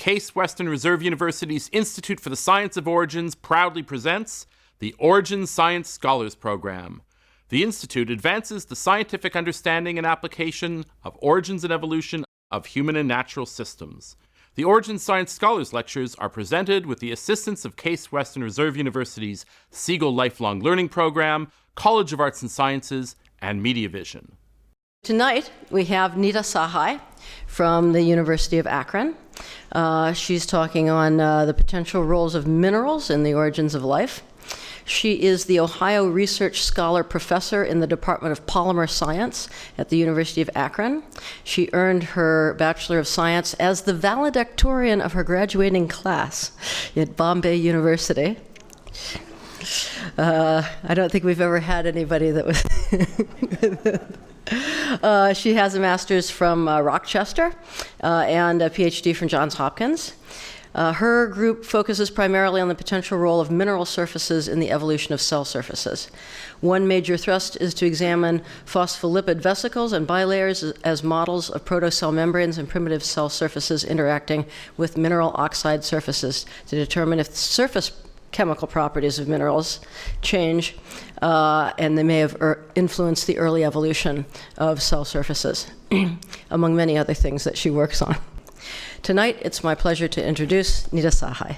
Case Western Reserve University's Institute for the Science of Origins proudly presents the Origin Science Scholars Program. The Institute advances the scientific understanding and application of origins and evolution of human and natural systems. The Origin Science Scholars Lectures are presented with the assistance of Case Western Reserve University's Siegel Lifelong Learning Program, College of Arts and Sciences, and Media Vision. Tonight, we have Nita Sahai from the University of Akron. She's talking on the potential roles of minerals in the origins of life. She is the Ohio Research Scholar Professor in the Department of Polymer Science at the University of Akron. She earned her Bachelor of Science as the valedictorian of her graduating class at Bombay University. I don't think we've ever had anybody that was... She has a master's from Rochester and a PhD from Johns Hopkins. Her group focuses primarily on the potential role of mineral surfaces in the evolution of cell surfaces. One major thrust is to examine phospholipid vesicles and bilayers as models of protocell membranes and primitive cell surfaces interacting with mineral oxide surfaces to determine if the surface chemical properties of minerals change, and they may have influenced the early evolution of cell surfaces, among many other things that she works on. Tonight, it's my pleasure to introduce Nita Sahai.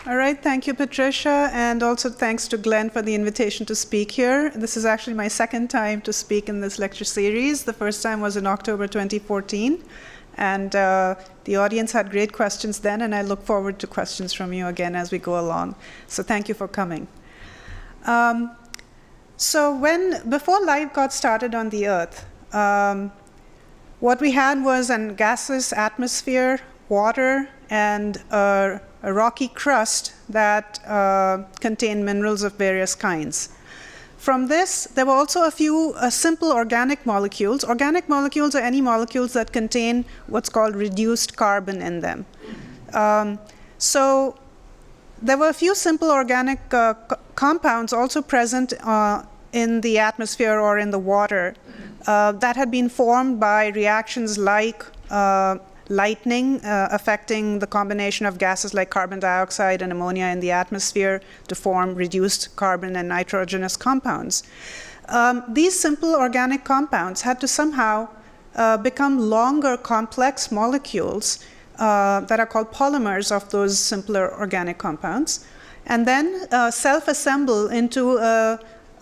All right, thank you, Patricia, and also thanks to Glenn for the invitation to speak here. This is actually my second time to speak in this lecture series. The first time was in October 2014. And the audience had great questions then, and I look forward to questions from you again as we go along. So thank you for coming. Before life got started on the Earth, what we had was a gaseous atmosphere, water, and a rocky crust that contained minerals of various kinds. From this, there were also a few simple organic molecules. Organic molecules are any molecules that contain what's called reduced carbon in them. So there were a few simple organic compounds also present in the atmosphere or in the water that had been formed by reactions like lightning affecting the combination of gases like carbon dioxide and ammonia in the atmosphere to form reduced carbon and nitrogenous compounds. These simple organic compounds had to somehow become longer, complex molecules that are called polymers of those simpler organic compounds, and then self-assemble into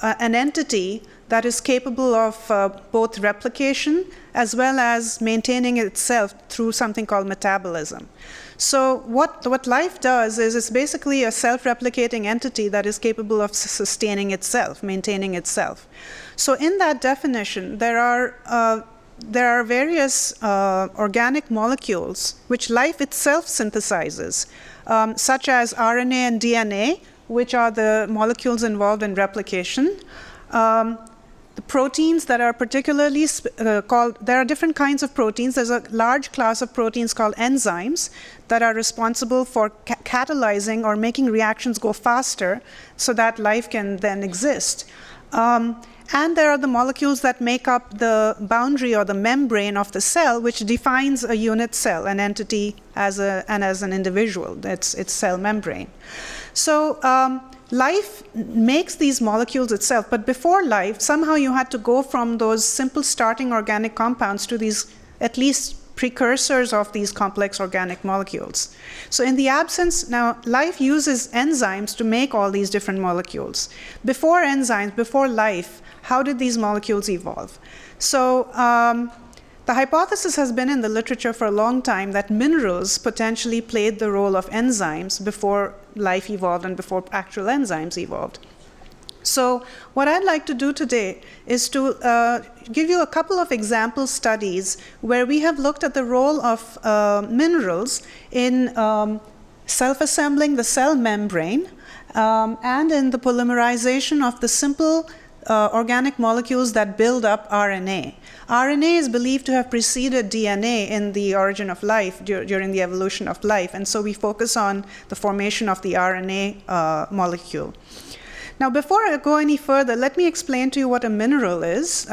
an entity that is capable of both replication as well as maintaining itself through something called metabolism. So what life does is it's basically a self-replicating entity that is capable of sustaining itself, maintaining itself. So in that definition, there are various organic molecules which life itself synthesizes, such as RNA and DNA, which are the molecules involved in replication. The proteins that are particularly there are different kinds of proteins. There's a large class of proteins called enzymes that are responsible for catalyzing or making reactions go faster so that life can then exist. And there are the molecules that make up the boundary or the membrane of the cell, which defines a unit cell, an entity as an individual. It's cell membrane. So life makes these molecules itself, but before life, somehow you had to go from those simple starting organic compounds to these at least precursors of these complex organic molecules. So in the absence, now life uses enzymes to make all these different molecules. Before enzymes, before life, how did these molecules evolve? So the hypothesis has been in the literature for a long time that minerals potentially played the role of enzymes before life evolved and before actual enzymes evolved. So what I'd like to do today is to give you a couple of example studies where we have looked at the role of minerals in self-assembling the cell membrane and in the polymerization of the simple organic molecules that build up RNA. RNA is believed to have preceded DNA in the origin of life, during the evolution of life, and so we focus on the formation of the RNA molecule. Now, before I go any further, let me explain to you what a mineral is.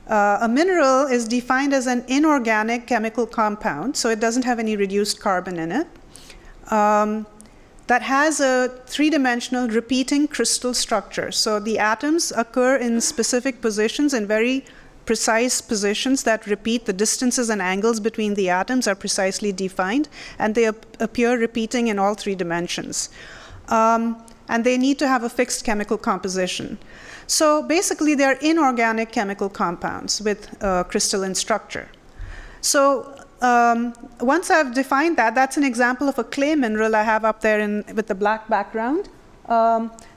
A mineral is defined as an inorganic chemical compound, so it doesn't have any reduced carbon in it, that has a three-dimensional repeating crystal structure. So the atoms occur in specific positions, in very precise positions that repeat. The distances and angles between the atoms are precisely defined, and they appear repeating in all three dimensions. And they need to have a fixed chemical composition. So basically, they're inorganic chemical compounds with crystalline structure. So once I've defined that, that's an example of a clay mineral I have up there with the black background.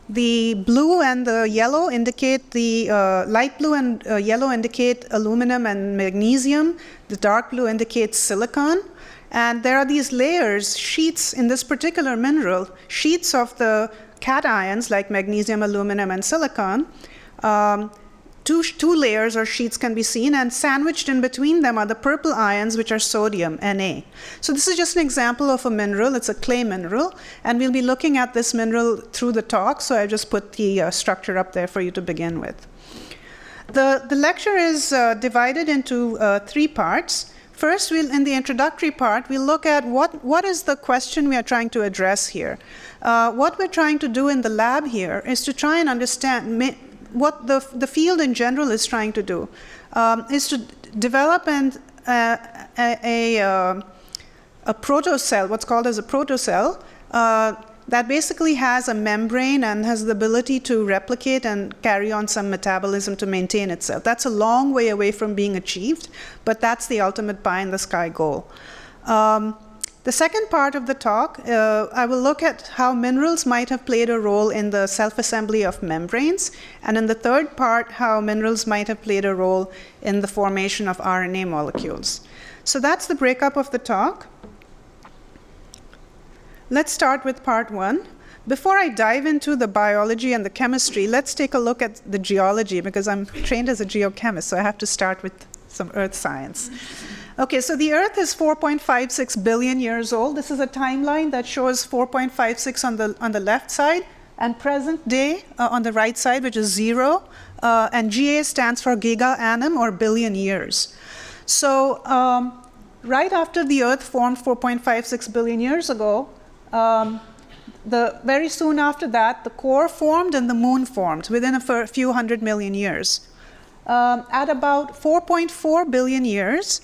The blue and the yellow indicate light blue and yellow indicate aluminum and magnesium. The dark blue indicates silicon. And there are these layers, sheets in this particular mineral, sheets of the cations like magnesium, aluminum, and silicon. Two layers or sheets can be seen, and sandwiched in between them are the purple ions, which are sodium, Na. So this is just an example of a mineral. It's a clay mineral, and we'll be looking at this mineral through the talk, so I just put the structure up there for you to begin with. The lecture is divided into three parts. First, in the introductory part, we'll look at what is the question we are trying to address here. What we're trying to do in the lab here is to try and understand what the field in general is trying to do, is to develop a protocell, what's called as a protocell, that basically has a membrane and has the ability to replicate and carry on some metabolism to maintain itself. That's a long way away from being achieved, but that's the ultimate pie-in-the-sky goal. The second part of the talk, I will look at how minerals might have played a role in the self-assembly of membranes, and in the third part, how minerals might have played a role in the formation of RNA molecules. So that's the breakup of the talk. Let's start with part one. Before I dive into the biology and the chemistry, let's take a look at the geology, because I'm trained as a geochemist, so I have to start with some earth science. Okay, so the Earth is 4.56 billion years old. This is a timeline that shows 4.56 on the left side, and present day on the right side, which is 0. And GA stands for giga annum, or billion years. So right after the Earth formed 4.56 billion years ago, very soon after that, the core formed and the moon formed within a few 100 million years. At about 4.4 billion years,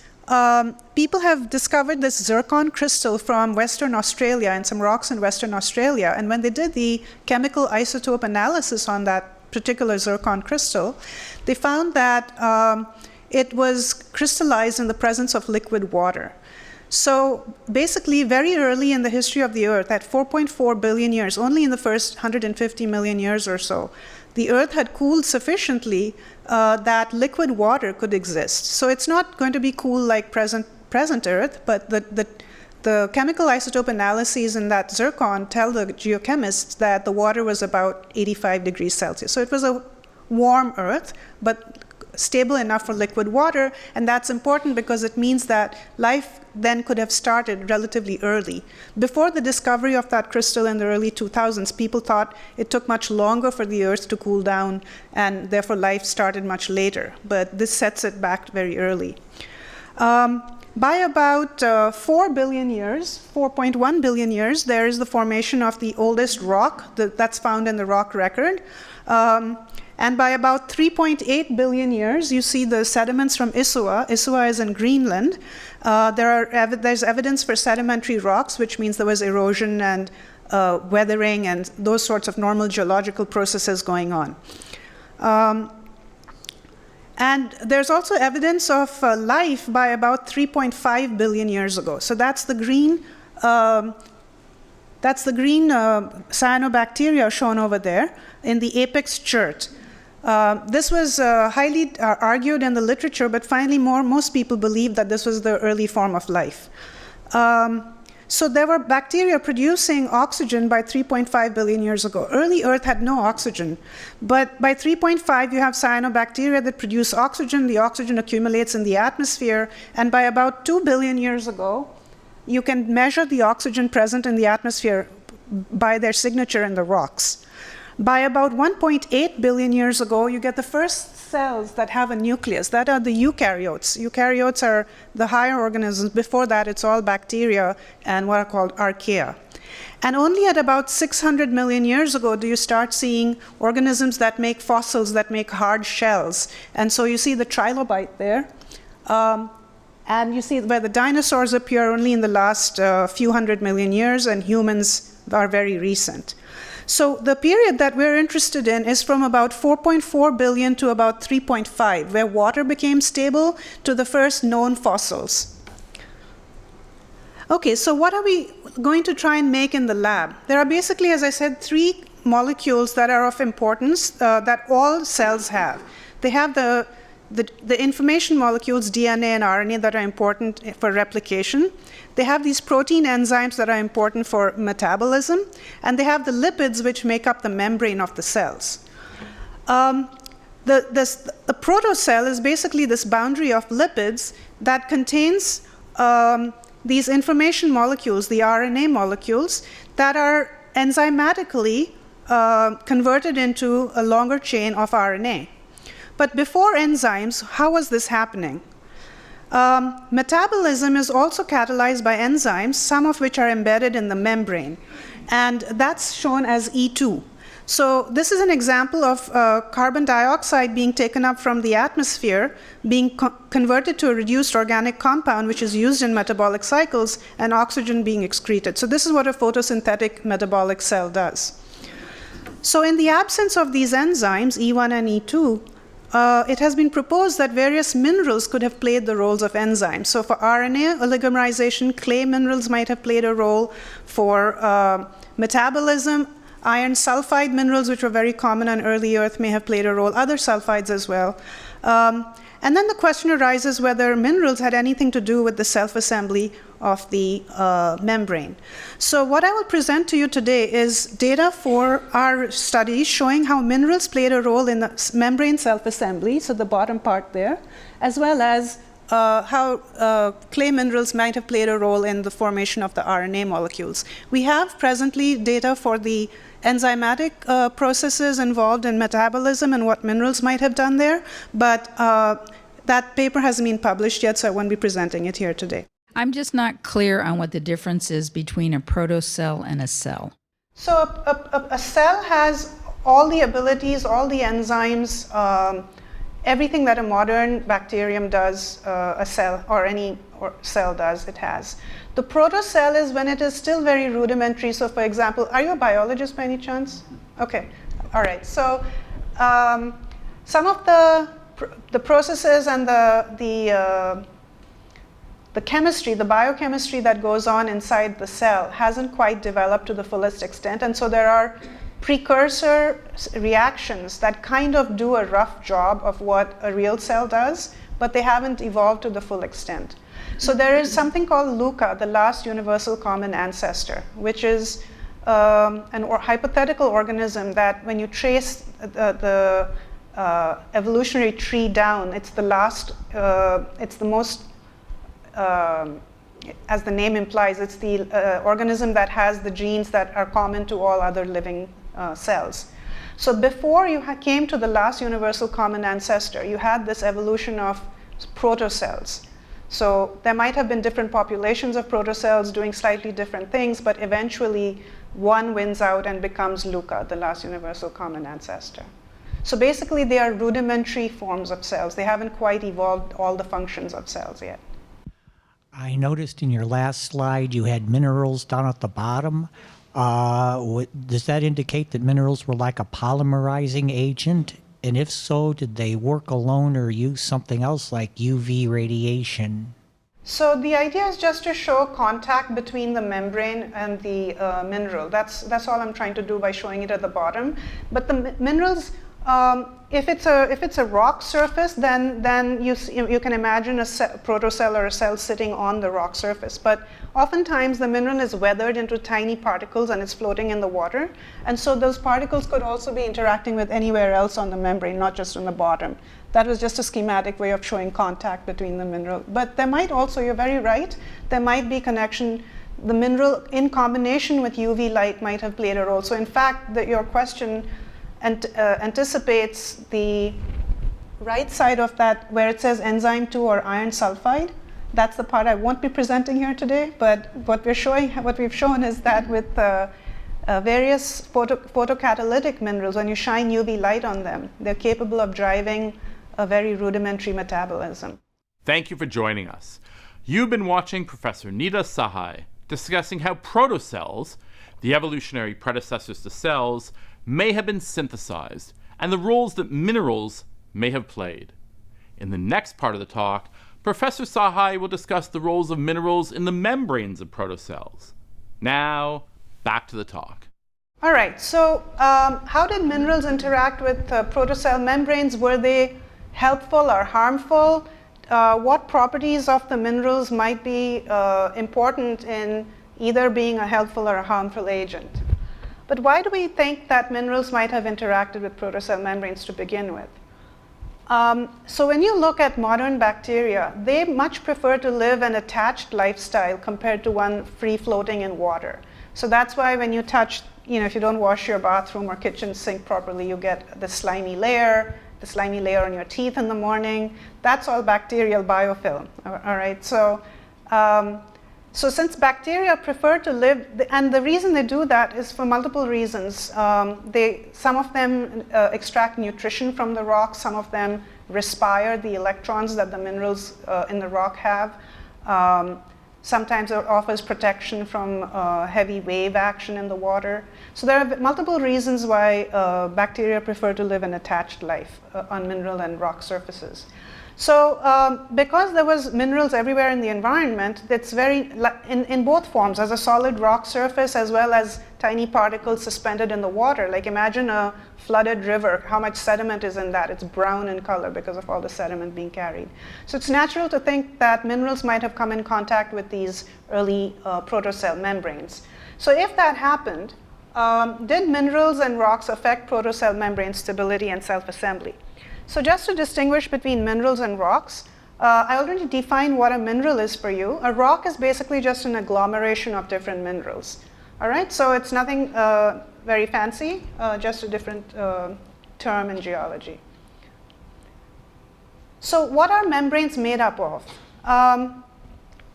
people have discovered this zircon crystal from Western Australia and some rocks in Western Australia. And when they did the chemical isotope analysis on that particular zircon crystal, they found that it was crystallized in the presence of liquid water. So basically, very early in the history of the Earth, at 4.4 billion years, only in the first 150 million years or so, the Earth had cooled sufficiently that liquid water could exist. So it's not going to be cool like present Earth, but the chemical isotope analyses in that zircon tell the geochemists that the water was about 85 degrees Celsius. So it was a warm Earth, but stable enough for liquid water, and that's important because it means that life then could have started relatively early. Before the discovery of that crystal in the early 2000s, people thought it took much longer for the Earth to cool down, and therefore life started much later. But this sets it back very early. By about 4 billion years, 4.1 billion years, there is the formation of the oldest rock that's found in the rock record. And by about 3.8 billion years, you see the sediments from Isua. Isua is in Greenland. There's evidence for sedimentary rocks, which means there was erosion and weathering and those sorts of normal geological processes going on. And there's also evidence of life by about 3.5 billion years ago. So that's the green cyanobacteria shown over there in the apex chert. This was highly argued in the literature, but finally most people believe that this was the early form of life. So there were bacteria producing oxygen by 3.5 billion years ago. Early Earth had no oxygen, but by 3.5 you have cyanobacteria that produce oxygen. The oxygen accumulates in the atmosphere, and by about 2 billion years ago, you can measure the oxygen present in the atmosphere by their signature in the rocks. By about 1.8 billion years ago, you get the first cells that have a nucleus. That are the eukaryotes. Eukaryotes are the higher organisms. Before that, it's all bacteria and what are called archaea. And only at about 600 million years ago do you start seeing organisms that make fossils, that make hard shells. And so you see the trilobite there. And you see where the dinosaurs appear only in the last few hundred million years, and humans are very recent. So the period that we're interested in is from about 4.4 billion to about 3.5, where water became stable, to the first known fossils. Okay, so what are we going to try and make in the lab? There are basically, as I said, 3 molecules that are of importance that all cells have. They have the information molecules, DNA and RNA, that are important for replication. They have these protein enzymes that are important for metabolism. And they have the lipids, which make up the membrane of the cells. The protocell is basically this boundary of lipids that contains these information molecules, the RNA molecules, that are enzymatically converted into a longer chain of RNA. But before enzymes, how was this happening? Metabolism is also catalyzed by enzymes, some of which are embedded in the membrane. And that's shown as E2. So this is an example of carbon dioxide being taken up from the atmosphere, being converted to a reduced organic compound, which is used in metabolic cycles, and oxygen being excreted. So this is what a photosynthetic metabolic cell does. So in the absence of these enzymes, E1 and E2, it has been proposed that various minerals could have played the roles of enzymes. So for RNA oligomerization, clay minerals might have played a role. For metabolism, iron sulfide minerals, which were very common on early Earth, may have played a role, other sulfides as well. And then the question arises whether minerals had anything to do with the self-assembly of the membrane. So what I will present to you today is data for our studies showing how minerals played a role in the membrane self-assembly, so the bottom part there, as well as how clay minerals might have played a role in the formation of the RNA molecules. We have presently data for the enzymatic processes involved in metabolism and what minerals might have done there, but that paper hasn't been published yet, so I won't be presenting it here today. I'm just not clear on what the difference is between a protocell and a cell. So a cell has all the abilities, all the enzymes, everything that a modern bacterium does, a cell or any cell does, it has. The protocell is when it is still very rudimentary. So for example, are you a biologist by any chance? Okay, all right. So some of the processes and the chemistry, the biochemistry that goes on inside the cell hasn't quite developed to the fullest extent. And so there are precursor reactions that kind of do a rough job of what a real cell does, but they haven't evolved to the full extent. So there is something called LUCA, the last universal common ancestor, which is an hypothetical organism that when you trace the evolutionary tree down, it's the last, it's the most, as the name implies, it's the organism that has the genes that are common to all other living cells. So before you came to the last universal common ancestor, you had this evolution of protocells. So there might have been different populations of protocells doing slightly different things, but eventually one wins out and becomes LUCA, the last universal common ancestor. So basically they are rudimentary forms of cells. They haven't quite evolved all the functions of cells yet. I noticed in your last slide you had minerals down at the bottom. Does that indicate that minerals were like a polymerizing agent? And if so, did they work alone or use something else like UV radiation? So the idea is just to show contact between the membrane and the mineral. That's all I'm trying to do by showing it at the bottom. But the minerals, if it's a rock surface, then you can imagine a protocell or a cell sitting on the rock surface. But oftentimes the mineral is weathered into tiny particles and it's floating in the water. And so those particles could also be interacting with anywhere else on the membrane, not just on the bottom. That was just a schematic way of showing contact between the mineral. But there might also, you're very right, there might be connection. The mineral in combination with UV light might have played a role. So in fact, your question anticipates the right side of that, where it says enzyme 2 or iron sulfide, that's the part I won't be presenting here today, but what we've shown is that with various photocatalytic minerals, when you shine UV light on them, they're capable of driving a very rudimentary metabolism. Thank you for joining us. You've been watching Professor Nita Sahai discussing how protocells, the evolutionary predecessors to cells, may have been synthesized and the roles that minerals may have played. In the next part of the talk, Professor Sahai will discuss the roles of minerals in the membranes of protocells. Now, back to the talk. All right, so how did minerals interact with protocell membranes? Were they helpful or harmful? What properties of the minerals might be important in either being a helpful or a harmful agent? But why do we think that minerals might have interacted with protocell membranes to begin with? So when you look at modern bacteria, they much prefer to live an attached lifestyle compared to one free floating in water. So that's why when you touch, if you don't wash your bathroom or kitchen sink properly, you get the slimy layer on your teeth in the morning. That's all bacterial biofilm, all right? So since bacteria prefer to live, and the reason they do that is for multiple reasons. Some of them extract nutrition from the rock, some of them respire the electrons that the minerals in the rock have. Sometimes it offers protection from heavy wave action in the water. So there are multiple reasons why bacteria prefer to live an attached life on mineral and rock surfaces. So because there was minerals everywhere in the environment, that's very, in both forms, as a solid rock surface as well as tiny particles suspended in the water. Like imagine a flooded river, how much sediment is in that? It's brown in color because of all the sediment being carried. So it's natural to think that minerals might have come in contact with these early protocell membranes. So if that happened, did minerals and rocks affect protocell membrane stability and self-assembly? So just to distinguish between minerals and rocks, I already defined what a mineral is for you. A rock is basically just an agglomeration of different minerals. All right, so it's nothing very fancy, just a different term in geology. So what are membranes made up of?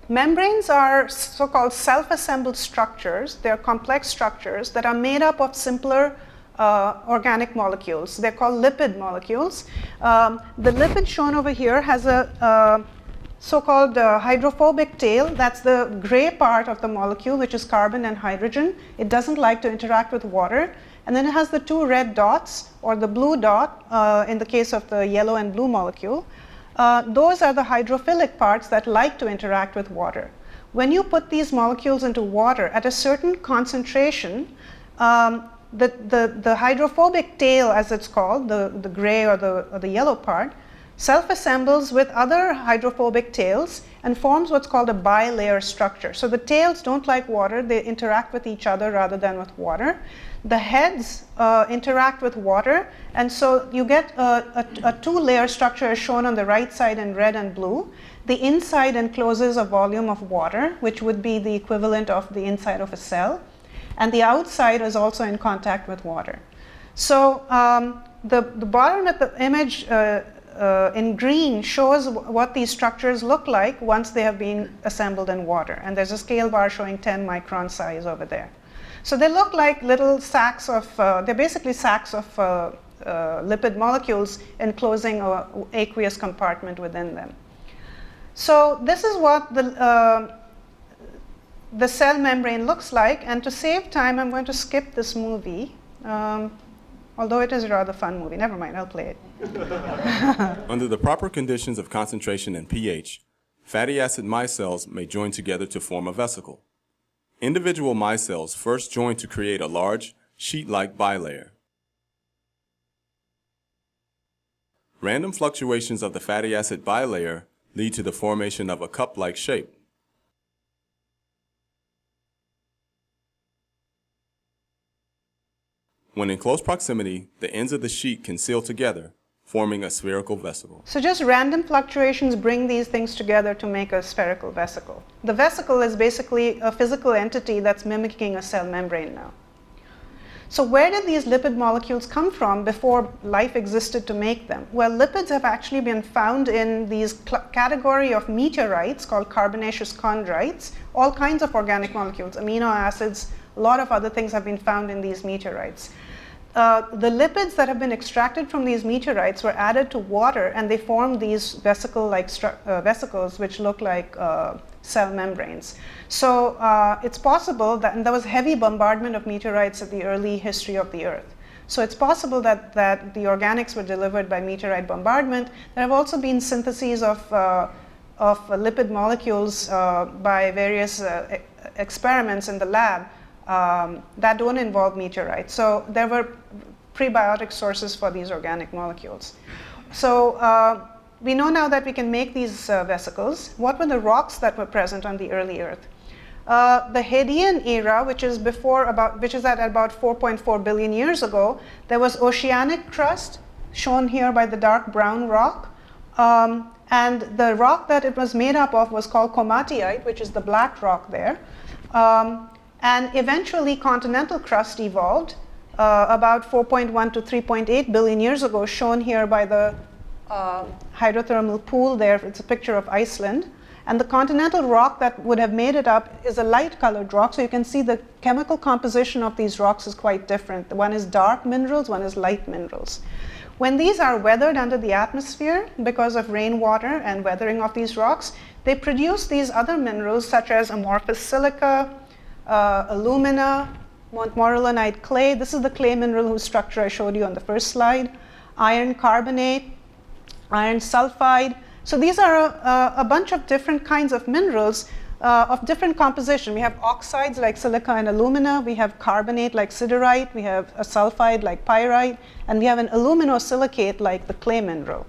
Membranes are so-called self-assembled structures. They're complex structures that are made up of simpler organic molecules. They're called lipid molecules. The lipid shown over here has a so-called hydrophobic tail. That's the gray part of the molecule, which is carbon and hydrogen. It doesn't like to interact with water. And then it has the two red dots, or the blue dot, in the case of the yellow and blue molecule. Those are the hydrophilic parts that like to interact with water. When you put these molecules into water at a certain concentration, the hydrophobic tail, as it's called, the gray or the yellow part, self-assembles with other hydrophobic tails and forms what's called a bilayer structure. So the tails don't like water, they interact with each other rather than with water. The heads interact with water, and so you get a two-layer structure as shown on the right side in red and blue. The inside encloses a volume of water, which would be the equivalent of the inside of a cell. And the outside is also in contact with water. So the bottom of the image in green shows what these structures look like once they have been assembled in water. And there's a scale bar showing 10 micron size over there. So they look like little sacks of, they're basically sacks of lipid molecules enclosing an aqueous compartment within them. So this is what the cell membrane looks like, and to save time, I'm going to skip this movie, although it is a rather fun movie. Never mind, I'll play it. Under the proper conditions of concentration and pH, fatty acid micelles may join together to form a vesicle. Individual micelles first join to create a large, sheet-like bilayer. Random fluctuations of the fatty acid bilayer lead to the formation of a cup-like shape. When in close proximity, the ends of the sheet can seal together, forming a spherical vesicle. So just random fluctuations bring these things together to make a spherical vesicle. The vesicle is basically a physical entity that's mimicking a cell membrane now. So where did these lipid molecules come from before life existed to make them? Well, lipids have actually been found in these category of meteorites called carbonaceous chondrites. All kinds of organic molecules, amino acids, a lot of other things have been found in these meteorites. The lipids that have been extracted from these meteorites were added to water, and they formed these vesicle-like vesicles which look like cell membranes. So it's possible that, and there was heavy bombardment of meteorites at the early history of the Earth. So it's possible that the organics were delivered by meteorite bombardment. There have also been syntheses of lipid molecules by various experiments in the lab that don't involve meteorites. So there were prebiotic sources for these organic molecules. So we know now that we can make these vesicles. What were the rocks that were present on the early Earth? The Hadean era, which is at about 4.4 billion years ago, there was oceanic crust, shown here by the dark brown rock. And the rock that it was made up of was called komatiite, which is the black rock there. And eventually continental crust evolved about 4.1 to 3.8 billion years ago, shown here by the hydrothermal pool there. It's a picture of Iceland. And the continental rock that would have made it up is a light colored rock. So you can see the chemical composition of these rocks is quite different. One is dark minerals, one is light minerals. When these are weathered under the atmosphere because of rainwater and weathering of these rocks, they produce these other minerals such as amorphous silica, alumina, montmorillonite clay. This is the clay mineral whose structure I showed you on the first slide. Iron carbonate, iron sulfide. So these are a bunch of different kinds of minerals of different composition. We have oxides like silica and alumina. We have carbonate like siderite. We have a sulfide like pyrite. And we have an aluminosilicate like the clay mineral.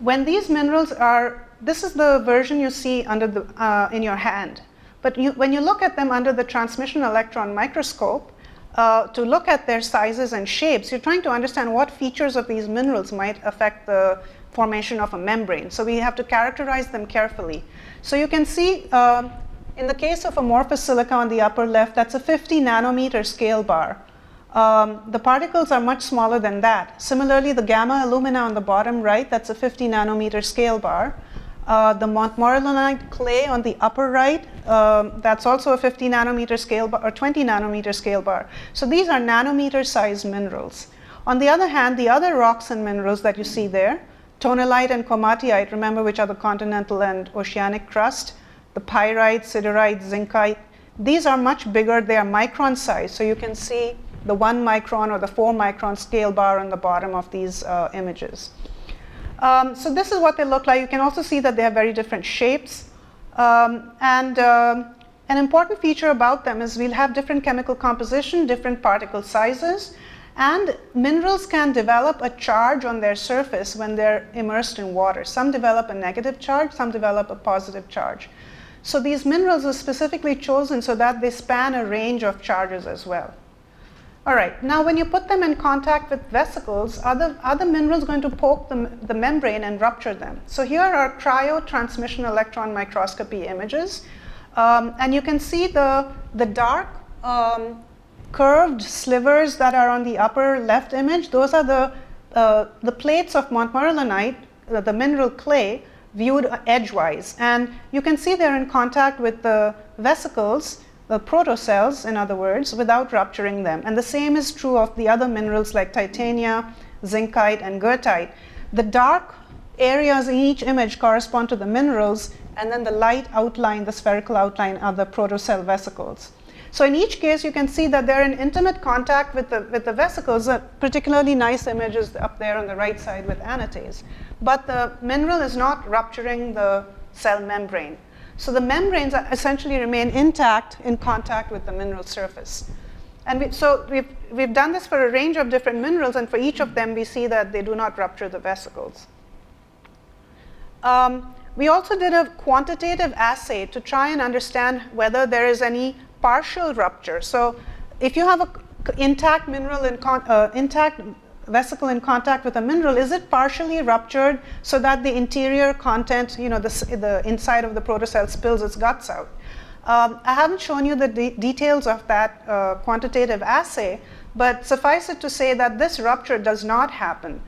When these minerals are, this is the version you see under the, in your hand. But when you look at them under the transmission electron microscope, to look at their sizes and shapes, you're trying to understand what features of these minerals might affect the formation of a membrane. So we have to characterize them carefully. So you can see in the case of amorphous silica on the upper left, that's a 50 nanometer scale bar. The particles are much smaller than that. Similarly, the gamma alumina on the bottom right, that's a 50 nanometer scale bar. The montmorillonite clay on the upper right, that's also a 50 nanometer scale bar or 20 nanometer scale bar. So these are nanometer sized minerals. On the other hand, the other rocks and minerals that you see there, tonalite and komatiite, remember, which are the continental and oceanic crust, the pyrite, siderite, zincite, these are much bigger. They are micron size. So you can see the 1 micron or the 4 micron scale bar on the bottom of these images. So this is what they look like. You can also see that they have very different shapes. And an important feature about them is we'll have different chemical composition, different particle sizes, and minerals can develop a charge on their surface when they're immersed in water. Some develop a negative charge, some develop a positive charge. So these minerals are specifically chosen so that they span a range of charges as well. All right, now when you put them in contact with vesicles, other minerals are going to poke the membrane and rupture them. So here are cryo-transmission electron microscopy images. And you can see the dark curved slivers that are on the upper left image. Those are the plates of montmorillonite, the mineral clay, viewed edgewise. And you can see they're in contact with the vesicles, the protocells, in other words, without rupturing them. And the same is true of the other minerals like titania, zincite, and goethite. The dark areas in each image correspond to the minerals, and then the light outline, the spherical outline, are the protocell vesicles. So in each case, you can see that they're in intimate contact with the vesicles. A particularly nice image is up there on the right side with anatase. But the mineral is not rupturing the cell membrane. So the membranes essentially remain intact in contact with the mineral surface. And we've done this for a range of different minerals, and for each of them, we see that they do not rupture the vesicles. We also did a quantitative assay to try and understand whether there is any partial rupture. So if you have an intact mineral intact vesicle in contact with a mineral, is it partially ruptured so that the interior content, the inside of the protocell spills its guts out? I haven't shown you the details of that quantitative assay, but suffice it to say that this rupture does not happen.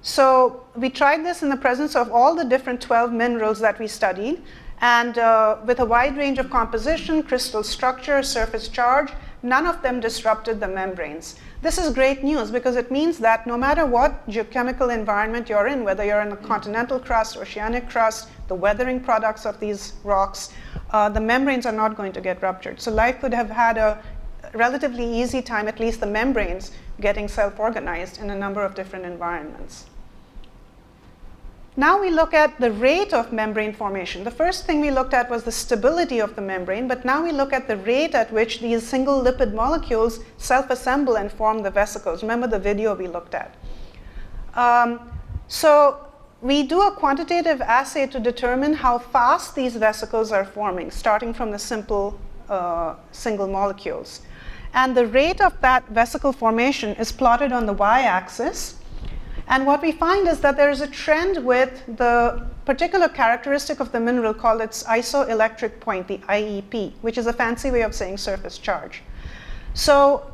So we tried this in the presence of all the different 12 minerals that we studied, and with a wide range of composition, crystal structure, surface charge, none of them disrupted the membranes. This is great news because it means that no matter what geochemical environment you're in, whether you're in the continental crust, oceanic crust, the weathering products of these rocks, the membranes are not going to get ruptured. So life could have had a relatively easy time, at least the membranes, getting self-organized in a number of different environments. Now we look at the rate of membrane formation. The first thing we looked at was the stability of the membrane, but now we look at the rate at which these single lipid molecules self-assemble and form the vesicles. Remember the video we looked at. So we do a quantitative assay to determine how fast these vesicles are forming, starting from the simple single molecules. And the rate of that vesicle formation is plotted on the y-axis. And what we find is that there is a trend with the particular characteristic of the mineral called its isoelectric point, the IEP, which is a fancy way of saying surface charge. So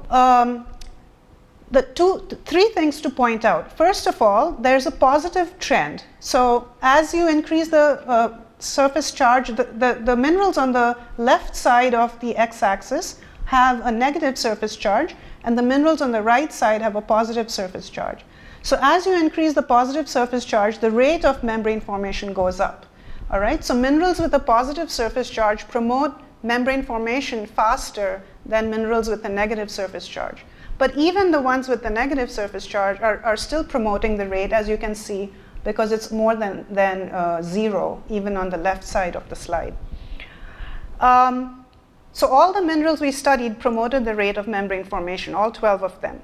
three things to point out. First of all, there's a positive trend. So as you increase the surface charge, the minerals on the left side of the x-axis have a negative surface charge, and the minerals on the right side have a positive surface charge. So as you increase the positive surface charge, the rate of membrane formation goes up. All right? So minerals with a positive surface charge promote membrane formation faster than minerals with a negative surface charge. But even the ones with the negative surface charge are still promoting the rate, as you can see, because it's more than 0, even on the left side of the slide. So all the minerals we studied promoted the rate of membrane formation, all 12 of them.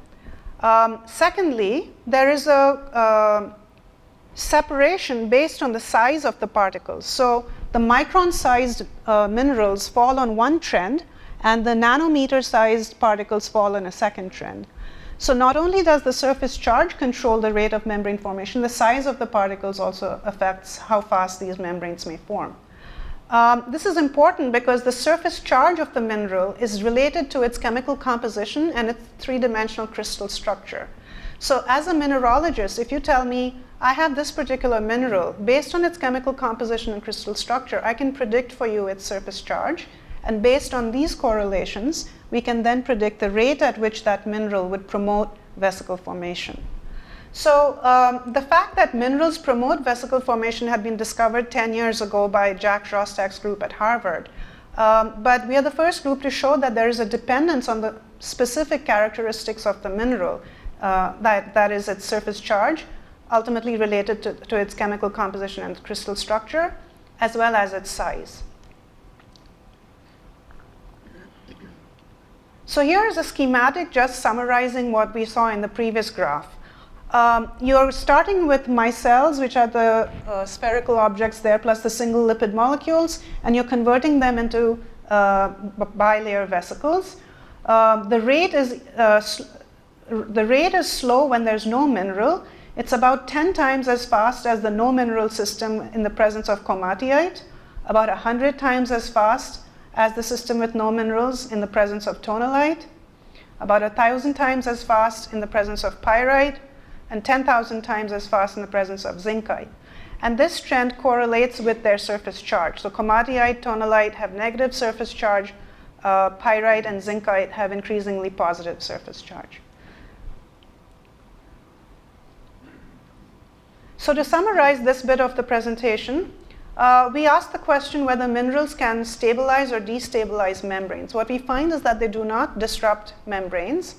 Secondly, there is a separation based on the size of the particles. So the micron-sized minerals fall on one trend, and the nanometer-sized particles fall on a second trend. So not only does the surface charge control the rate of membrane formation, the size of the particles also affects how fast these membranes may form. This is important because the surface charge of the mineral is related to its chemical composition and its three-dimensional crystal structure. So as a mineralogist, if you tell me, I have this particular mineral, based on its chemical composition and crystal structure, I can predict for you its surface charge. And based on these correlations, we can then predict the rate at which that mineral would promote vesicle formation. So the fact that minerals promote vesicle formation had been discovered 10 years ago by Jack Szostak's group at Harvard. But we are the first group to show that there is a dependence on the specific characteristics of the mineral, that is its surface charge, ultimately related to its chemical composition and crystal structure, as well as its size. So here is a schematic just summarizing what we saw in the previous graph. You're starting with micelles, which are the spherical objects there, plus the single lipid molecules, and you're converting them into bilayer vesicles. The rate is slow when there's no mineral. It's about 10 times as fast as the no mineral system in the presence of komatiite, about 100 times as fast as the system with no minerals in the presence of tonalite, about 1,000 times as fast in the presence of pyrite, and 10,000 times as fast in the presence of zincite. And this trend correlates with their surface charge. So komatiite, tonalite have negative surface charge, pyrite and zincite have increasingly positive surface charge. So to summarize this bit of the presentation, we asked the question whether minerals can stabilize or destabilize membranes. What we find is that they do not disrupt membranes.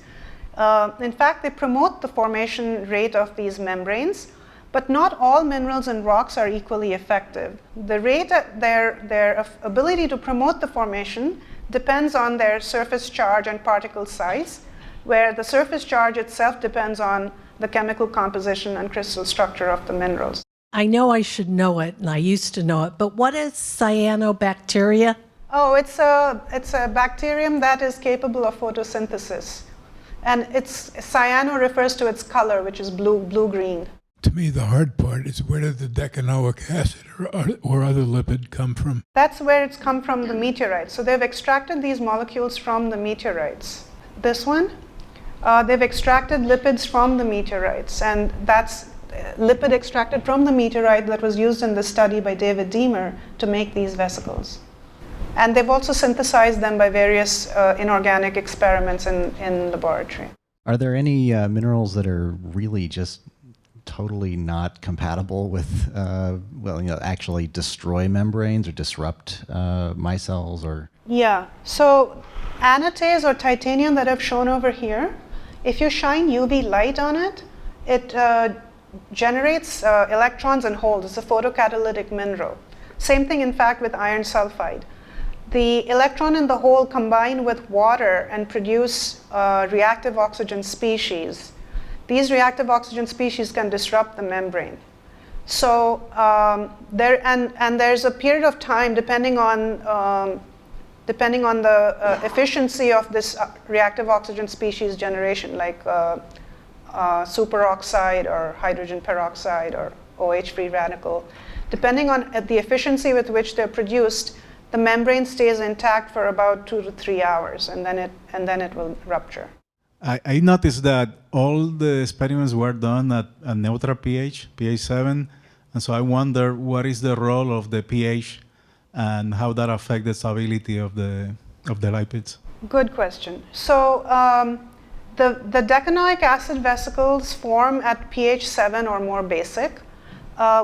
In fact, they promote the formation rate of these membranes, but not all minerals and rocks are equally effective. The rate, their ability to promote the formation depends on their surface charge and particle size, where the surface charge itself depends on the chemical composition and crystal structure of the minerals. I know I should know it, and I used to know it, but what is cyanobacteria? Oh, it's a bacterium that is capable of photosynthesis. And cyano refers to its color, which is blue-green. To me, the hard part is where did the decanoic acid or other lipid come from? That's where it's come from, the meteorites. So they've extracted these molecules from the meteorites. This one, They've extracted lipids from the meteorites, and that's lipid extracted from the meteorite that was used in the study by David Deemer to make these vesicles. And they've also synthesized them by various inorganic experiments in laboratory. Are there any minerals that are really just totally not compatible with, actually destroy membranes or disrupt micelles or? Yeah, so anatase or titanium that I've shown over here, if you shine UV light on it, it generates electrons and holes. It's a photocatalytic mineral. Same thing, in fact, with iron sulfide. The electron and the hole combine with water and produce reactive oxygen species. These reactive oxygen species can disrupt the membrane. So there's a period of time depending on the efficiency of this reactive oxygen species generation, like superoxide or hydrogen peroxide or OH-free radical. Depending on the efficiency with which they're produced, the membrane stays intact for about 2 to 3 hours, and then it will rupture. I noticed that all the experiments were done at a neutral pH, pH 7, and so I wonder what is the role of the pH and how that affects the stability of the lipids. Good question. So the decanoic acid vesicles form at pH 7 or more basic.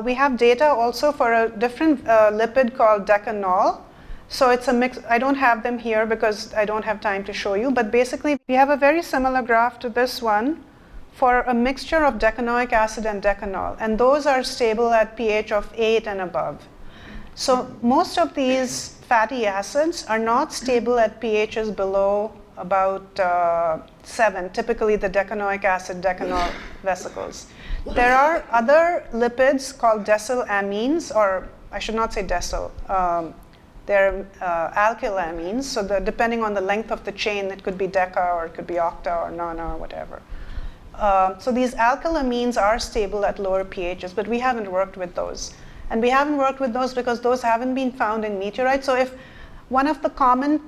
We have data also for a different lipid called decanol. So it's a mix. I don't have them here because I don't have time to show you, but basically we have a very similar graph to this one for a mixture of decanoic acid and decanol, and those are stable at pH of 8 and above. So most of these fatty acids are not stable at pHs below about 7, typically the decanoic acid decanol vesicles. There are other lipids called decylamines, or I should not say decyl. They're alkylamines, so depending on the length of the chain, it could be deca or it could be octa or nona or whatever. So these alkylamines are stable at lower pHs, but we haven't worked with those. And we haven't worked with those because those haven't been found in meteorites. So if one of the common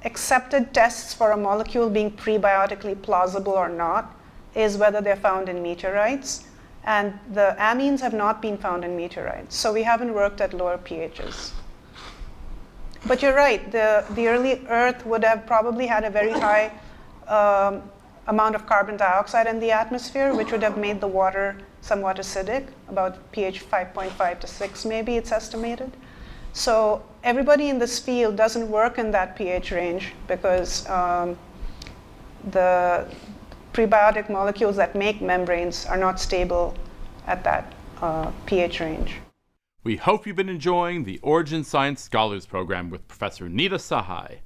accepted tests for a molecule being prebiotically plausible or not is whether they're found in meteorites. And the amines have not been found in meteorites. So we haven't worked at lower pHs. But you're right, the early Earth would have probably had a very high amount of carbon dioxide in the atmosphere, which would have made the water somewhat acidic, about pH 5.5 to 6 maybe, it's estimated. So everybody in this field doesn't work in that pH range because the prebiotic molecules that make membranes are not stable at that pH range. We hope you've been enjoying the Origin Science Scholars Program with Professor Nita Sahai.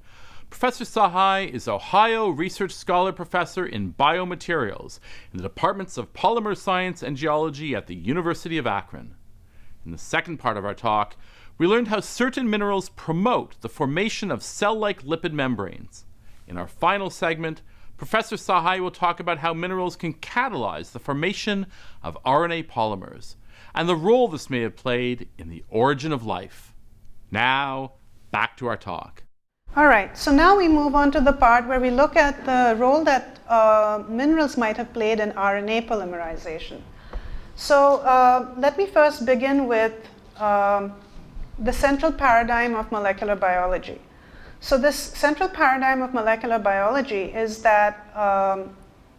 Professor Sahai is Ohio Research Scholar Professor in Biomaterials in the Departments of Polymer Science and Geology at the University of Akron. In the second part of our talk, we learned how certain minerals promote the formation of cell-like lipid membranes. In our final segment, Professor Sahai will talk about how minerals can catalyze the formation of RNA polymers and the role this may have played in the origin of life. Now, back to our talk. All right, so now we move on to the part where we look at the role that minerals might have played in RNA polymerization. So let me first begin with the central paradigm of molecular biology. So this central paradigm of molecular biology is that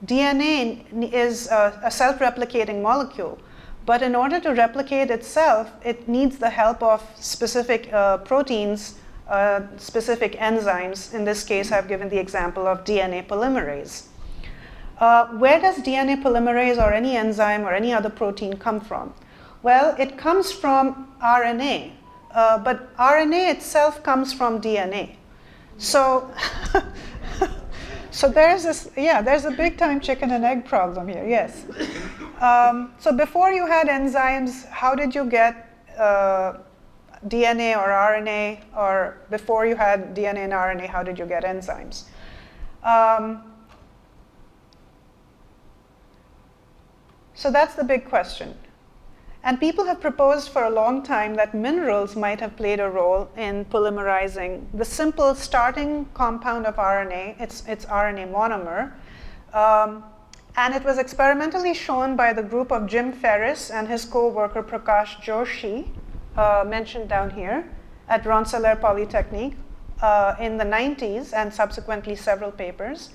DNA is a self-replicating molecule, but in order to replicate itself, it needs the help of specific proteins, specific enzymes. In this case, I've given the example of DNA polymerase. Where does DNA polymerase or any enzyme or any other protein come from? Well, it comes from RNA, but RNA itself comes from DNA. So, so there's a big time chicken and egg problem here, yes. So before you had enzymes, how did you get DNA or RNA, or before you had DNA and RNA, how did you get enzymes? So that's the big question. And people have proposed for a long time that minerals might have played a role in polymerizing the simple starting compound of RNA, it's RNA monomer, And it was experimentally shown by the group of Jim Ferris and his co-worker Prakash Joshi, mentioned down here, at Rensselaer Polytechnique in the 90s and subsequently several papers.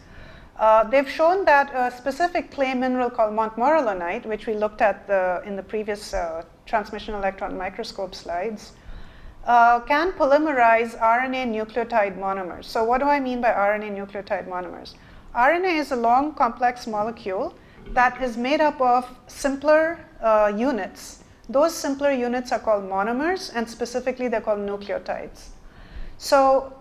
They've shown that a specific clay mineral called montmorillonite, which we looked at in the previous transmission electron microscope slides, can polymerize RNA nucleotide monomers. So what do I mean by RNA nucleotide monomers? RNA is a long, complex molecule that is made up of simpler units. Those simpler units are called monomers, and specifically they're called nucleotides. So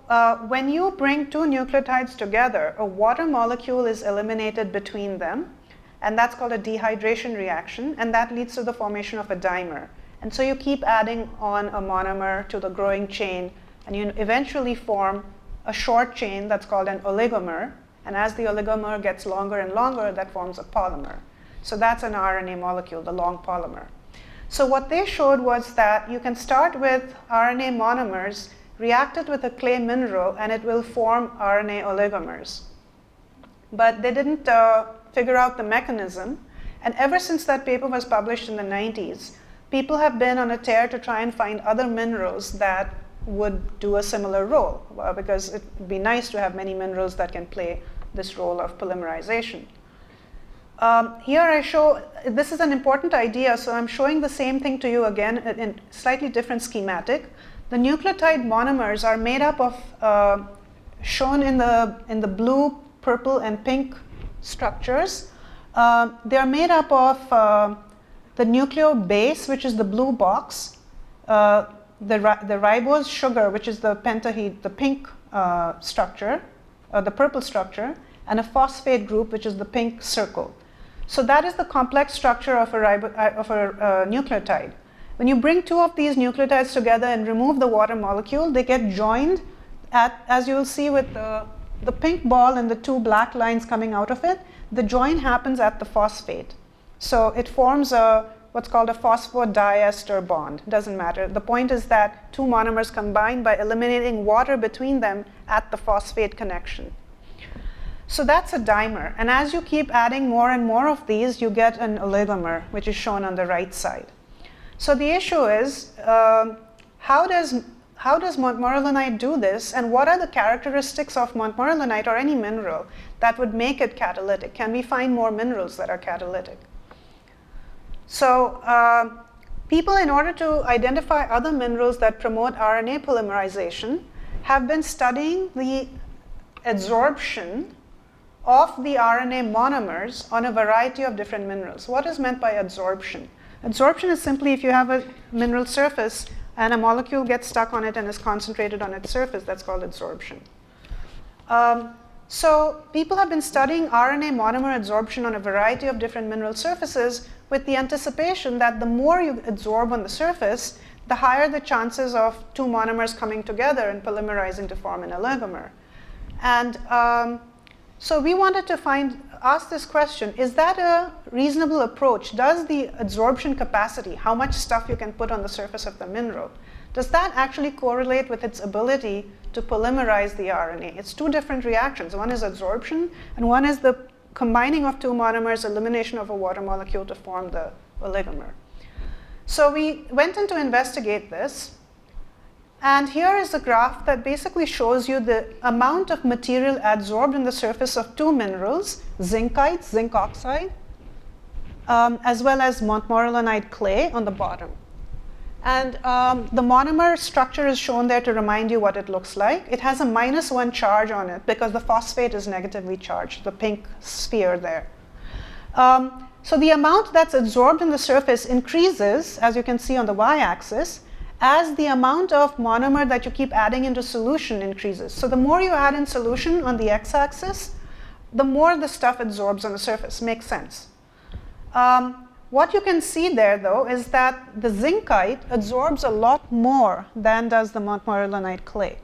when you bring two nucleotides together, a water molecule is eliminated between them, and that's called a dehydration reaction, and that leads to the formation of a dimer. And so you keep adding on a monomer to the growing chain, and you eventually form a short chain that's called an oligomer. And as the oligomer gets longer and longer, that forms a polymer. So that's an RNA molecule, the long polymer. So what they showed was that you can start with RNA monomers, react it with a clay mineral, and it will form RNA oligomers. But they didn't figure out the mechanism. And ever since that paper was published in the 90s, people have been on a tear to try and find other minerals that would do a similar role, because it would be nice to have many minerals that can play this role of polymerization. Here I show, this is an important idea, so I'm showing the same thing to you again in slightly different schematic. The nucleotide monomers are made up of, shown in the blue, purple, and pink structures. They are made up of the nucleobase, which is the blue box, the ribose sugar, which is the pentahede, the pink structure, the purple structure, and a phosphate group, which is the pink circle. So that is the complex structure of a nucleotide. When you bring two of these nucleotides together and remove the water molecule, they get joined at, as you will see with the pink ball and the two black lines coming out of it, the join happens at the phosphate. So it forms what's called a phosphodiester bond. Doesn't matter. The point is that two monomers combine by eliminating water between them at the phosphate connection. So that's a dimer. And as you keep adding more and more of these, you get an oligomer, which is shown on the right side. So the issue is, how does montmorillonite do this, and what are the characteristics of montmorillonite or any mineral that would make it catalytic? Can we find more minerals that are catalytic? So people, in order to identify other minerals that promote RNA polymerization, have been studying the adsorption of the RNA monomers on a variety of different minerals. What is meant by adsorption? Adsorption is simply if you have a mineral surface and a molecule gets stuck on it and is concentrated on its surface, that's called adsorption. So people have been studying RNA monomer adsorption on a variety of different mineral surfaces with the anticipation that the more you adsorb on the surface, the higher the chances of two monomers coming together and polymerizing to form an oligomer. And so we wanted to ask this question, is that a reasonable approach? Does the adsorption capacity, how much stuff you can put on the surface of the mineral, does that actually correlate with its ability to polymerize the RNA? It's two different reactions. One is adsorption, and one is the combining of two monomers, elimination of a water molecule to form the oligomer. So we went in to investigate this. And here is a graph that basically shows you the amount of material adsorbed in the surface of two minerals, zincite, zinc oxide, as well as montmorillonite clay on the bottom. And the monomer structure is shown there to remind you what it looks like. It has a -1 charge on it because the phosphate is negatively charged, the pink sphere there. So the amount that's adsorbed in the surface increases, as you can see on the y-axis, as the amount of monomer that you keep adding into solution increases. So the more you add in solution on the x-axis, the more the stuff adsorbs on the surface. Makes sense. What you can see there, though, is that the zincite adsorbs a lot more than does the montmorillonite clay.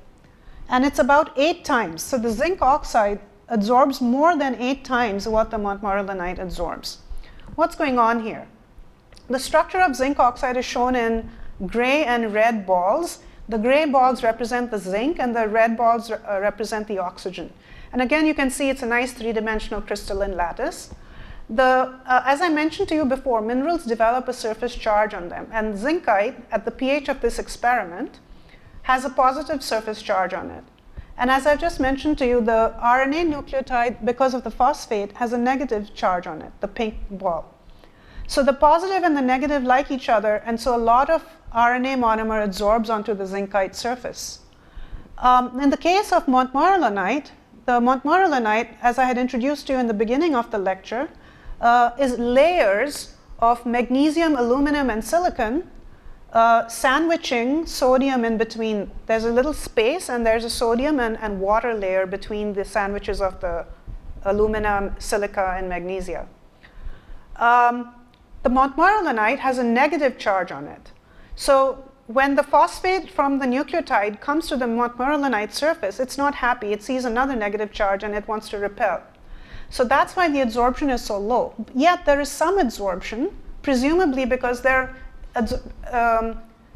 And it's about 8 times. So the zinc oxide adsorbs more than 8 times what the montmorillonite adsorbs. What's going on here? The structure of zinc oxide is shown in gray and red balls. The gray balls represent the zinc, and the red balls represent the oxygen. And again, you can see it's a nice three-dimensional crystalline lattice. As I mentioned to you before, minerals develop a surface charge on them, and zincite, at the pH of this experiment, has a positive surface charge on it. And as I just mentioned to you, the RNA nucleotide, because of the phosphate, has a negative charge on it, the pink ball. So the positive and the negative like each other, and so a lot of RNA monomer absorbs onto the zincite surface. In the case of montmorillonite, the montmorillonite, as I had introduced to you in the beginning of the lecture, is layers of magnesium, aluminum, and silicon sandwiching sodium in between. There's a little space, and there's a sodium and water layer between the sandwiches of the aluminum, silica, and magnesia. The montmorillonite has a negative charge on it. So when the phosphate from the nucleotide comes to the montmorillonite surface, it's not happy. It sees another negative charge, and it wants to repel. So that's why the absorption is so low. Yet there is some absorption, presumably because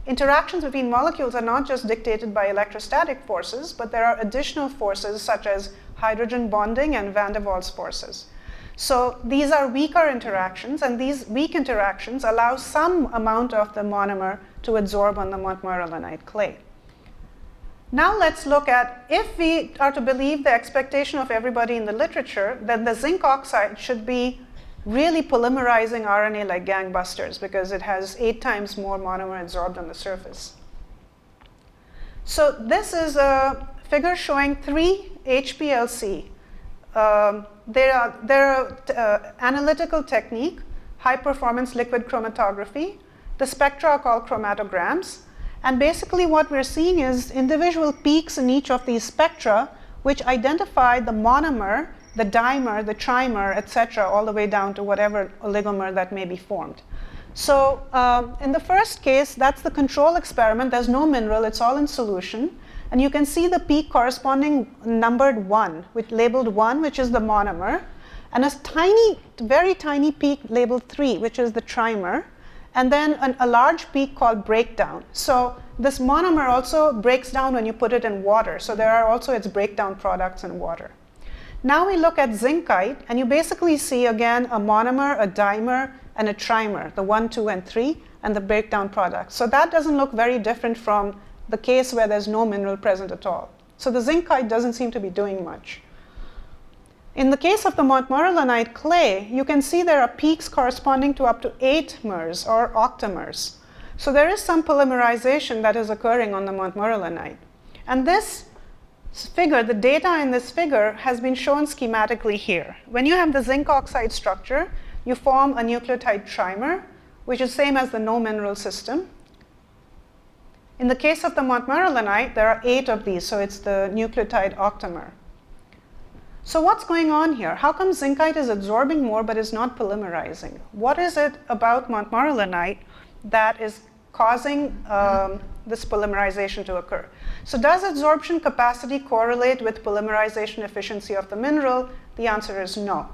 interactions between molecules are not just dictated by electrostatic forces, but there are additional forces such as hydrogen bonding and van der Waals forces. So these are weaker interactions, and these weak interactions allow some amount of the monomer to absorb on the montmorillonite clay. Now let's look at, if we are to believe the expectation of everybody in the literature, that the zinc oxide should be really polymerizing RNA like gangbusters, because it has 8 times more monomer absorbed on the surface. So this is a figure showing 3 HPLC. They're analytical technique, high performance liquid chromatography. The spectra are called chromatograms. And basically what we're seeing is individual peaks in each of these spectra which identify the monomer, the dimer, the trimer, etc., all the way down to whatever oligomer that may be formed. So in the first case, that's the control experiment. There's no mineral, it's all in solution. And you can see the peak corresponding numbered 1, with labeled 1, which is the monomer, and a tiny, very tiny peak labeled 3, which is the trimer, and then a large peak called breakdown. So this monomer also breaks down when you put it in water. So there are also its breakdown products in water. Now we look at zincite, and you basically see again a monomer, a dimer, and a trimer, the 1, 2, and 3, and the breakdown products. So that doesn't look very different from the case where there's no mineral present at all. So the zincite doesn't seem to be doing much. In the case of the montmorillonite clay, you can see there are peaks corresponding to up to 8 mers or octamers. So there is some polymerization that is occurring on the montmorillonite. And this figure, the data in this figure, has been shown schematically here. When you have the zinc oxide structure, you form a nucleotide trimer, which is same as the no mineral system. In the case of the montmorillonite, there are 8 of these, so it's the nucleotide octamer. So what's going on here? How come zincite is absorbing more but is not polymerizing? What is it about montmorillonite that is causing this polymerization to occur? So does absorption capacity correlate with polymerization efficiency of the mineral? The answer is no.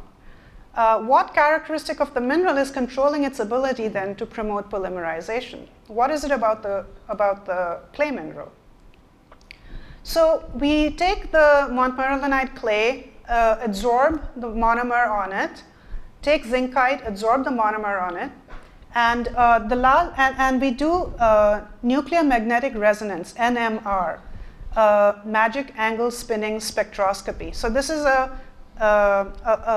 What characteristic of the mineral is controlling its ability then to promote polymerization? What is it about the clay mineral? So we take the montmorillonite clay, absorb the monomer on it, take zincite, absorb the monomer on it, and we do nuclear magnetic resonance, NMR, magic angle spinning spectroscopy. So this is a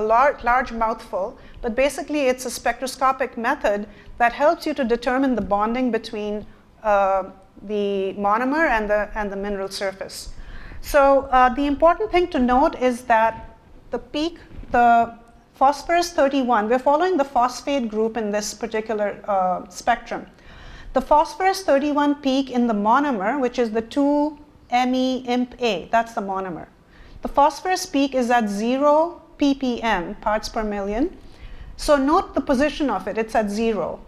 large mouthful, but basically it's a spectroscopic method that helps you to determine the bonding between the monomer and the mineral surface. So the important thing to note is that the peak, the phosphorus 31, we're following the phosphate group in this particular spectrum. The phosphorus 31 peak in the monomer, which is the 2-MeImp-A, that's the monomer. The phosphorus peak is at 0 ppm, parts per million. So note the position of it, it's at 0.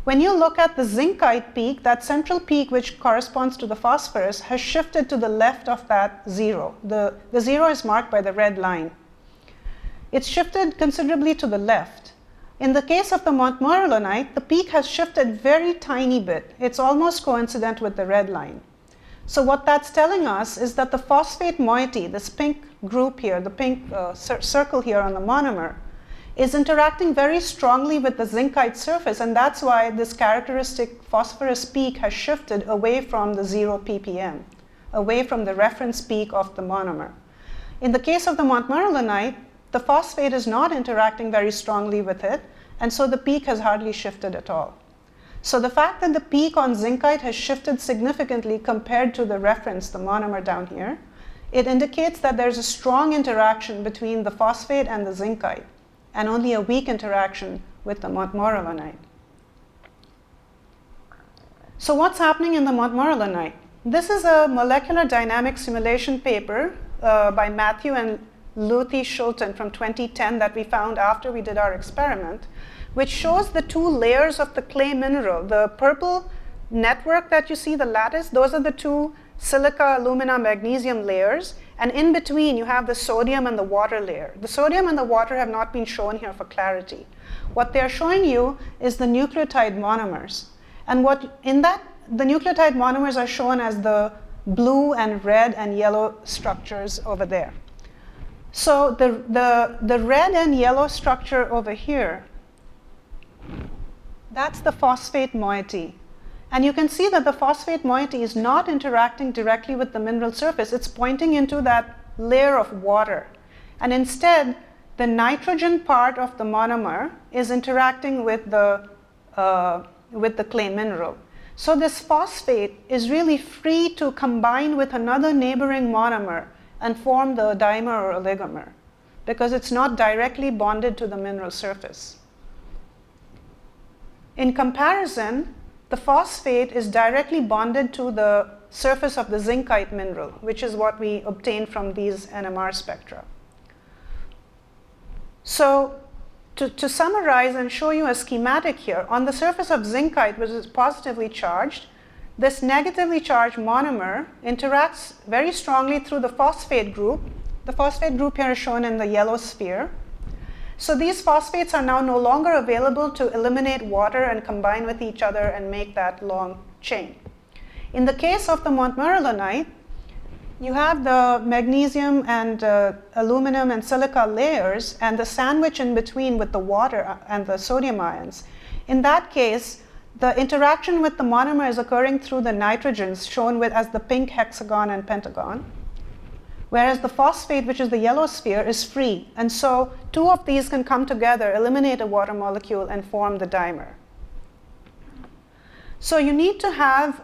When you look at the zincite peak, that central peak which corresponds to the phosphorus has shifted to the left of that 0. The 0 is marked by the red line. It's shifted considerably to the left. In the case of the montmorillonite, the peak has shifted very tiny bit. It's almost coincident with the red line. So what that's telling us is that the phosphate moiety, this pink group here, the pink circle here on the monomer, is interacting very strongly with the zincite surface, and that's why this characteristic phosphorus peak has shifted away from the 0 ppm, away from the reference peak of the monomer. In the case of the montmorillonite, the phosphate is not interacting very strongly with it, and so the peak has hardly shifted at all. So the fact that the peak on zincite has shifted significantly compared to the reference, the monomer down here, it indicates that there's a strong interaction between the phosphate and the zincite, and only a weak interaction with the montmorillonite. So what's happening in the montmorillonite? This is a molecular dynamics simulation paper by Matthew and Luthi Schulten from 2010 that we found after we did our experiment, which shows the two layers of the clay mineral. The purple network that you see, the lattice, those are the two silica, alumina, magnesium layers, and in between you have the sodium and the water layer. The sodium and the water have not been shown here for clarity. What they're showing you is the nucleotide monomers. And the nucleotide monomers are shown as the blue and red and yellow structures over there. So the red and yellow structure over here, that's the phosphate moiety. And you can see that the phosphate moiety is not interacting directly with the mineral surface. It's pointing into that layer of water. And instead, the nitrogen part of the monomer is interacting with the clay mineral. So this phosphate is really free to combine with another neighboring monomer and form the dimer or oligomer, because it's not directly bonded to the mineral surface. In comparison, the phosphate is directly bonded to the surface of the zincite mineral, which is what we obtained from these NMR spectra. So to summarize and show you a schematic here, on the surface of zincite, which is positively charged, this negatively charged monomer interacts very strongly through the phosphate group. The phosphate group here is shown in the yellow sphere. So these phosphates are now no longer available to eliminate water and combine with each other and make that long chain. In the case of the montmorillonite, you have the magnesium and aluminum and silica layers and the sandwich in between with the water and the sodium ions. In that case, the interaction with the monomer is occurring through the nitrogens shown as the pink hexagon and pentagon, whereas the phosphate, which is the yellow sphere, is free. And so two of these can come together, eliminate a water molecule, and form the dimer. So you need to have,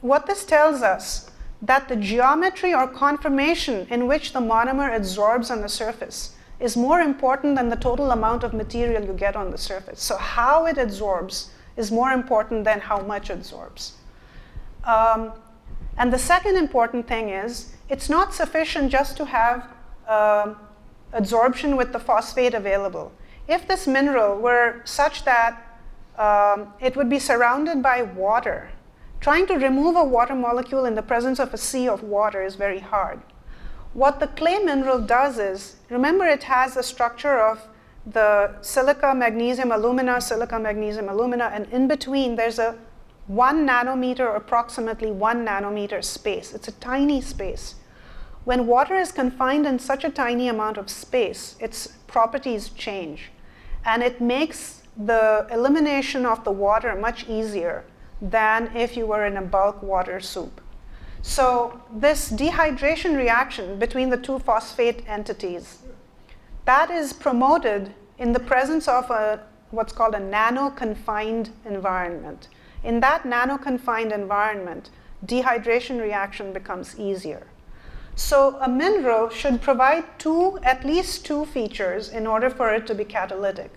what this tells us, that the geometry or conformation in which the monomer adsorbs on the surface is more important than the total amount of material you get on the surface. So how it adsorbs is more important than how much it adsorbs. And the second important thing is, it's not sufficient just to have adsorption with the phosphate available. If this mineral were such that it would be surrounded by water, trying to remove a water molecule in the presence of a sea of water is very hard. What the clay mineral does is, remember it has a structure of the silica, magnesium, alumina, silica, magnesium, alumina, and in between there's a 1 nanometer or approximately 1 nanometer space. It's a tiny space. When water is confined in such a tiny amount of space, its properties change, and it makes the elimination of the water much easier than if you were in a bulk water soup. So this dehydration reaction between the two phosphate entities, that is promoted in the presence of what's called a nano-confined environment. In that nano-confined environment, dehydration reaction becomes easier. So a mineral should provide at least two features in order for it to be catalytic.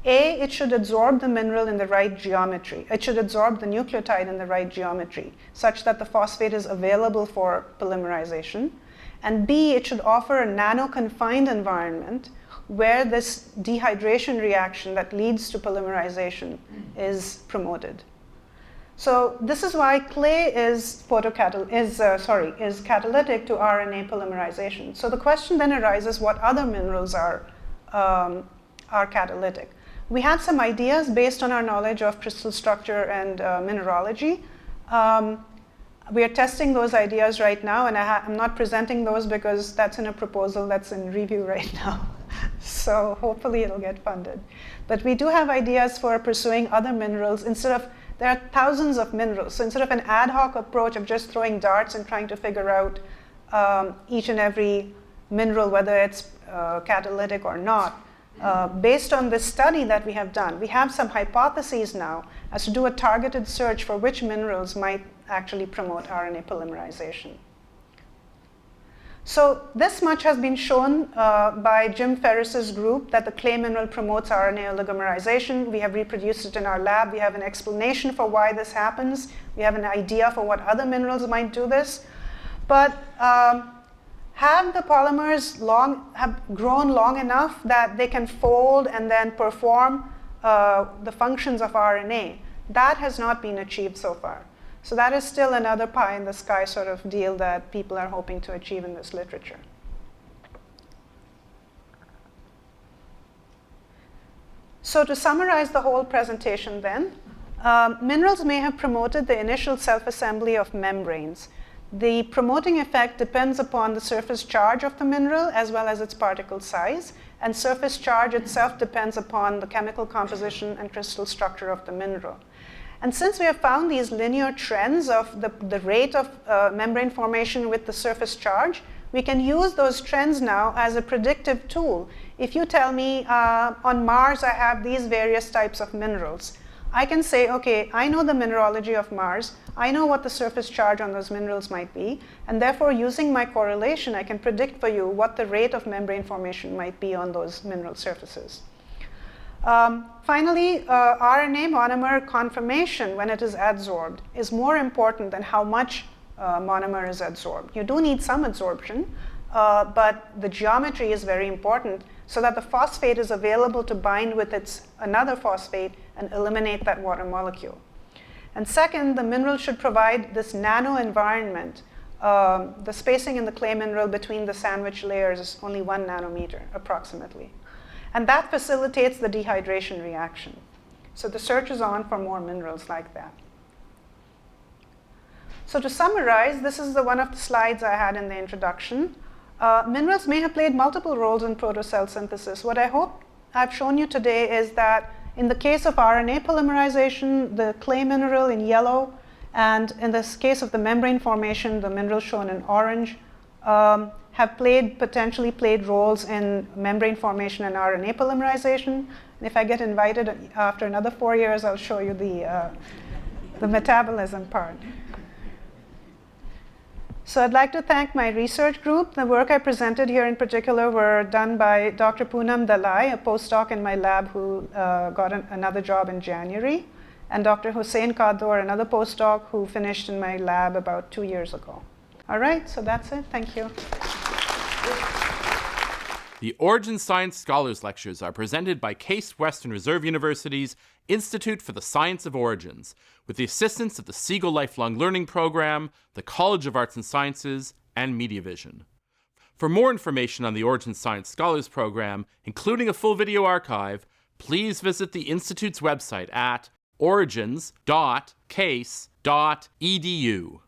A, it should adsorb the mineral in the right geometry. It should adsorb the nucleotide in the right geometry, such that the phosphate is available for polymerization. And B, it should offer a nano-confined environment where this dehydration reaction that leads to polymerization is promoted. So this is why clay is catalytic to RNA polymerization. So the question then arises, what other minerals are catalytic? We had some ideas based on our knowledge of crystal structure and mineralogy. We are testing those ideas right now, and I'm not presenting those because that's in a proposal that's in review right now. So hopefully it'll get funded. But we do have ideas for pursuing other minerals. There are thousands of minerals, so instead of an ad hoc approach of just throwing darts and trying to figure out each and every mineral, whether it's catalytic or not, based on this study that we have done, we have some hypotheses now as to do a targeted search for which minerals might actually promote RNA polymerization. So this much has been shown by Jim Ferris's group, that the clay mineral promotes RNA oligomerization. We have reproduced it in our lab. We have an explanation for why this happens. We have an idea for what other minerals might do this. But have the polymers have grown long enough that they can fold and then perform the functions of RNA? That has not been achieved so far. So that is still another pie in the sky sort of deal that people are hoping to achieve in this literature. So to summarize the whole presentation then, minerals may have promoted the initial self-assembly of membranes. The promoting effect depends upon the surface charge of the mineral as well as its particle size, and surface charge itself depends upon the chemical composition and crystal structure of the mineral. And since we have found these linear trends of the rate of membrane formation with the surface charge, we can use those trends now as a predictive tool. If you tell me on Mars I have these various types of minerals, I can say, okay, I know the mineralogy of Mars, I know what the surface charge on those minerals might be, and therefore using my correlation, I can predict for you what the rate of membrane formation might be on those mineral surfaces. Finally, RNA monomer conformation when it is adsorbed is more important than how much monomer is adsorbed. You do need some adsorption, but the geometry is very important so that the phosphate is available to bind with another phosphate and eliminate that water molecule. And second, the mineral should provide this nano environment. The spacing in the clay mineral between the sandwich layers is only 1 nanometer approximately. And that facilitates the dehydration reaction. So the search is on for more minerals like that. So to summarize, this is one of the slides I had in the introduction. Minerals may have played multiple roles in protocell synthesis. What I hope I've shown you today is that in the case of RNA polymerization, the clay mineral in yellow, and in this case of the membrane formation, the mineral shown in orange, have potentially played roles in membrane formation and RNA polymerization. And if I get invited after another 4 years, I'll show you the metabolism part. So I'd like to thank my research group. The work I presented here in particular were done by Dr. Poonam Dalai, a postdoc in my lab who got another job in January, and Dr. Hussein Kador, another postdoc who finished in my lab about 2 years ago. All right, so that's it. Thank you. The Origin Science Scholars Lectures are presented by Case Western Reserve University's Institute for the Science of Origins, with the assistance of the Siegel Lifelong Learning Program, the College of Arts and Sciences, and MediaVision. For more information on the Origin Science Scholars Program, including a full video archive, please visit the Institute's website at origins.case.edu.